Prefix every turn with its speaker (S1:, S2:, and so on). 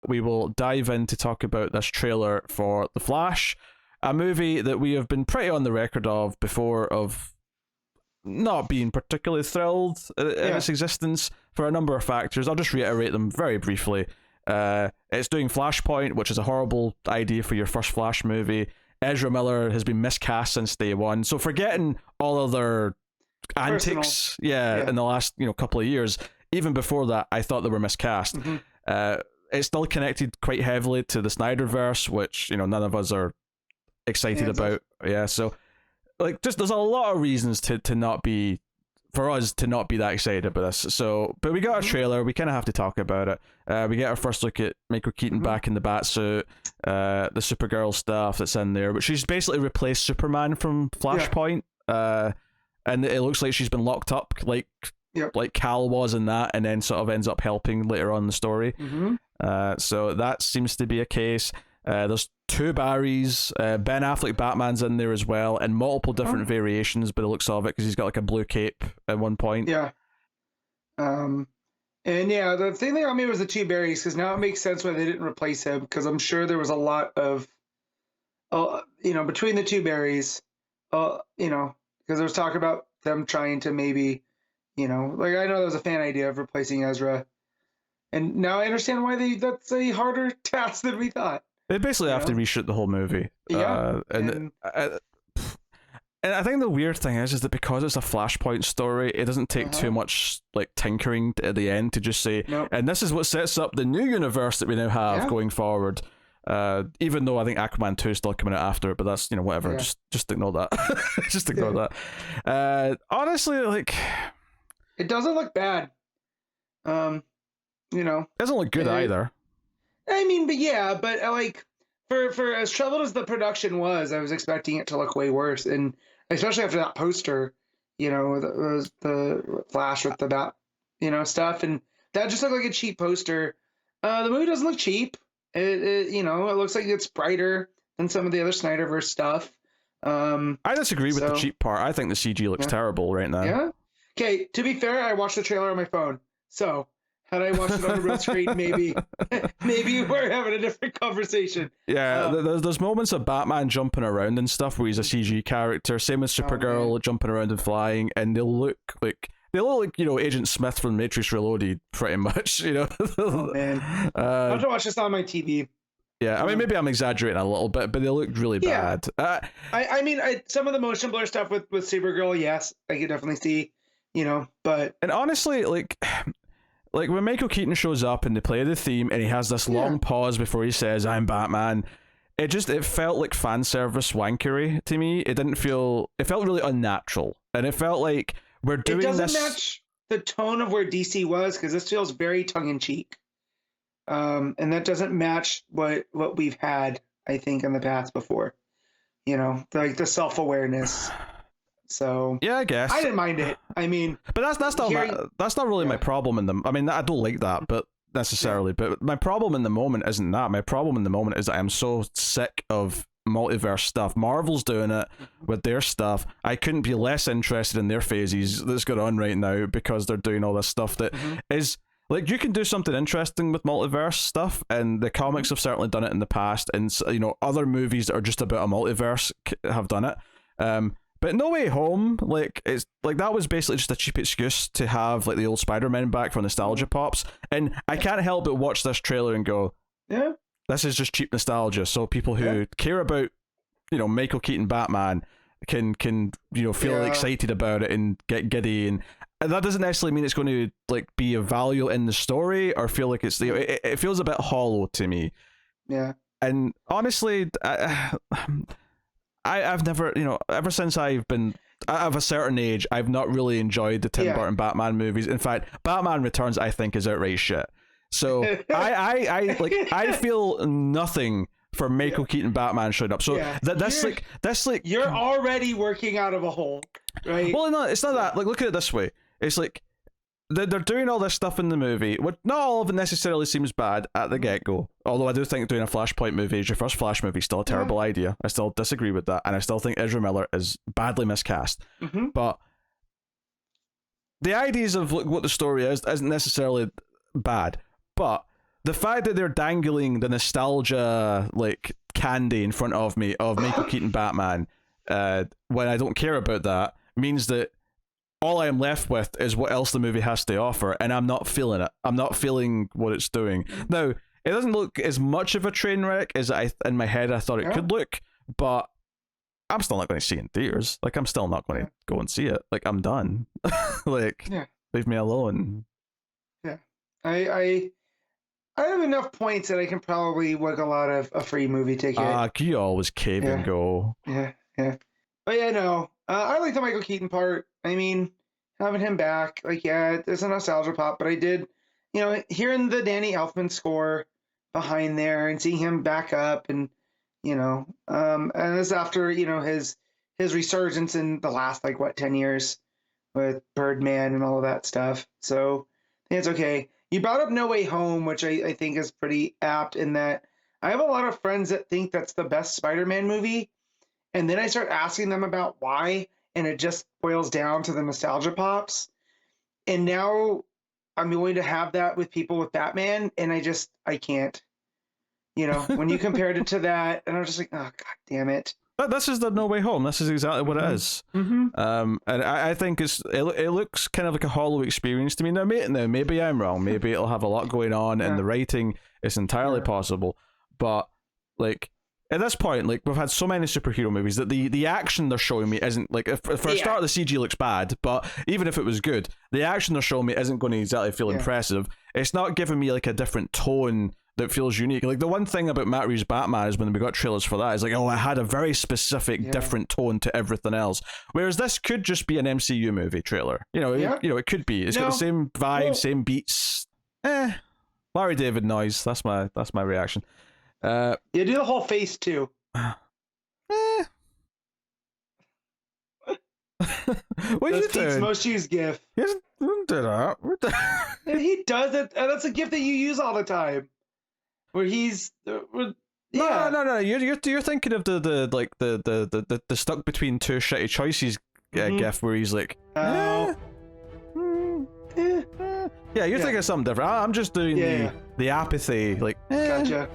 S1: we will dive in to talk about this trailer for The Flash, a movie that we have been pretty on the record of before of not being particularly thrilled in its existence for a number of factors. I'll just reiterate them very briefly. It's doing Flashpoint, which is a horrible idea for your first Flash movie. Ezra Miller has been miscast since day one, so forgetting all of their antics, in the last couple of years, even before that, I thought they were miscast. It's still connected quite heavily to the Snyderverse, which none of us are excited about. Yeah, so just there's a lot of reasons to not be, for us to not be that excited about this. So, but we got a trailer, we kind of have to talk about it. We get our first look at Michael Keaton back in the Batsuit, the Supergirl stuff that's in there, but she's basically replaced Superman from Flashpoint, and it looks like she's been locked up like Cal was in that, and then sort of ends up helping later on in the story. So that seems to be a case. There's two Barrys. Ben Affleck Batman's in there as well, and multiple different variations by the looks of it, because he's got like a blue cape at one point.
S2: And the thing that got me was the two Barrys, because now it makes sense why they didn't replace him, because I'm sure there was a lot of between the two Barrys, because there was talk about them trying to maybe I know that was a fan idea of replacing Ezra, and now I understand why that's a harder task than we thought.
S1: They basically have to reshoot the whole movie. And I think the weird thing is that because it's a Flashpoint story, it doesn't take too much tinkering at the end to just say, and this is what sets up the new universe that we now have going forward. Even though I think Aquaman 2 is still coming out after it, but that's whatever. Just ignore that. Just ignore that. Honestly,
S2: it doesn't look bad. It
S1: doesn't look good either.
S2: I mean, but for as troubled as the production was, I was expecting it to look way worse, and especially after that poster, the Flash with the bat, stuff, and that just looked like a cheap poster. The movie doesn't look cheap. It looks like it's brighter than some of the other Snyderverse stuff.
S1: I disagree with the cheap part. I think the CG looks terrible right now.
S2: Yeah. Okay. To be fair, I watched the trailer on my phone, so. Had I watched it on a real screen, maybe we're having a different conversation.
S1: Yeah, there's moments of Batman jumping around and stuff where he's a CG character. Same with Supergirl jumping around and flying, and they look like Agent Smith from Matrix Reloaded, pretty much.
S2: Oh man, I have to watch this on my TV.
S1: Yeah, I mean maybe I'm exaggerating a little bit, but they look really bad.
S2: I mean, some of the motion blur stuff with Supergirl, yes, I could definitely see. But
S1: and honestly, like when Michael Keaton shows up and they play the theme and he has this long pause before he says "I'm Batman," it felt like fan service wankery to me. It felt really unnatural, and it felt like we're doing this.
S2: It doesn't match the tone of where DC was, because this feels very tongue in cheek, and that doesn't match what we've had, I think, in the past before. Like the self-awareness. So
S1: yeah, I guess
S2: I didn't mind it. I mean,
S1: but that's not really my problem in them. I mean, I don't like that, but necessarily. But my problem in the moment isn't that. My problem in the moment is that I'm so sick of multiverse stuff. Marvel's doing it with their stuff. I couldn't be less interested in their phases that's going on right now, because they're doing all this stuff that is you can do something interesting with multiverse stuff, and the comics have certainly done it in the past, and other movies that are just about a multiverse have done it. But No Way Home, it's that was basically just a cheap excuse to have the old Spider-Man back for nostalgia pops, and I can't help but watch this trailer and go, this is just cheap nostalgia. So people who care about Michael Keaton Batman can feel excited about it and get giddy, and that doesn't necessarily mean it's going to be of value in the story or feel like it's it feels a bit hollow to me.
S2: Yeah,
S1: and honestly, I've never, ever since I've been of a certain age, I've not really enjoyed the Tim Burton Batman movies. In fact, Batman Returns, I think, is outright shit. So I feel nothing for Michael Keaton Batman showing up. So that's
S2: you're already working out of a hole, right?
S1: Well, no, it's not that. Look at it this way. It's they're doing all this stuff in the movie. Not all of it necessarily seems bad at the get-go. Although I do think doing a Flashpoint movie as your first Flash movie is still a terrible idea. I still disagree with that, and I still think Ezra Miller is badly miscast. But the ideas of what the story is isn't necessarily bad. But the fact that they're dangling the nostalgia like candy in front of me of Michael Keaton Batman, when I don't care about that, means that all I am left with is what else the movie has to offer, and I'm not feeling it. I'm not feeling what it's doing. Now, it doesn't look as much of a train wreck as in my head I thought it could look, but I'm still not going to see it in theaters. Like, I'm still not going to go and see it. Like, I'm done. Like, leave me alone.
S2: Yeah. I have enough points that I can probably wiggle out of a free movie ticket.
S1: You always cave and go.
S2: Yeah. But yeah, no. I like the Michael Keaton part. I mean, having him back, like, there's a nostalgia pop, but I did, hearing the Danny Elfman score behind there and seeing him back up and, and this after, his resurgence in the last, 10 years with Birdman and all of that stuff. So I think it's okay. You brought up No Way Home, which I think is pretty apt in that I have a lot of friends that think that's the best Spider-Man movie. And then I start asking them about why, and it just boils down to the nostalgia pops. And now I'm going to have that with people with Batman, and I can't. When you compared it to that, and I was just like, oh, God damn it.
S1: But this is the No Way Home. This is exactly what it is.
S2: Mm-hmm.
S1: And I think it looks kind of like a hollow experience to me. Now, maybe I'm wrong. Maybe it'll have a lot going on, and the writing is entirely possible. But, at this point, we've had so many superhero movies that the action they're showing me isn't, for a start, the CG looks bad, but even if it was good, the action they're showing me isn't going to exactly feel impressive. It's not giving me, a different tone that feels unique. The one thing about Matt Reeves' Batman is when we got trailers for that, is it had a very specific, different tone to everything else. Whereas this could just be an MCU movie trailer. It could be. It's got the same vibe, same beats. Larry David noise. That's my reaction.
S2: Do the whole face too.
S1: What are you doing?
S2: Most used GIF.
S1: He doesn't do that.
S2: And he does it, and that's a GIF that you use all the time. Where he's
S1: No. You're thinking of the stuck between two shitty choices GIF where he's like. Yeah, you're thinking of something different. I'm just doing the apathy.
S2: Gotcha.